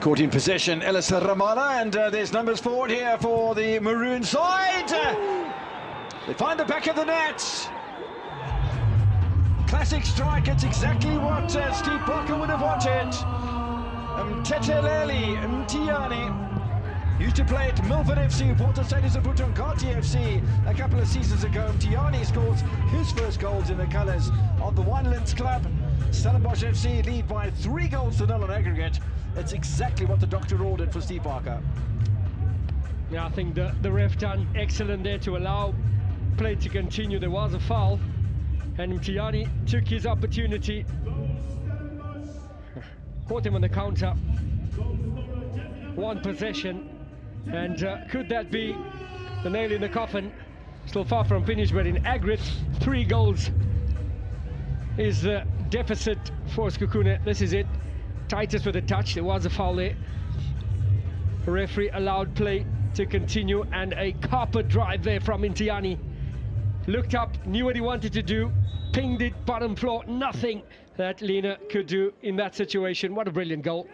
Caught in possession, Ellis Ramana, and there's numbers forward here for the maroon side. They find the back of the net. Classic strike, it's exactly what Steve Parker would have wanted. Mthetheleli Mthiyane used to play at Milford FC, Porter Stadiums of Butongati FC a couple of seasons ago. Mthiyane scores his first goals in the colours of the Winelands club. Stellenbosch FC lead by 3-0 on aggregate. It's exactly what the doctor ordered for Steve Parker. Yeah, I think the ref done excellent there to allow play to continue. There was a foul, and Mthiyane took his opportunity. Caught him on the counter. One possession, and could that be the nail in the coffin? Still far from finished, but in aggregate, 3 goals is the deficit for Sekhukhune. This is it. Titus with a touch. There was a foul there. The referee allowed play to continue, and a carpet drive there from Mthiyane. Looked up, knew what he wanted to do, pinged it bottom floor. Nothing that Lena could do in that situation. What a brilliant goal.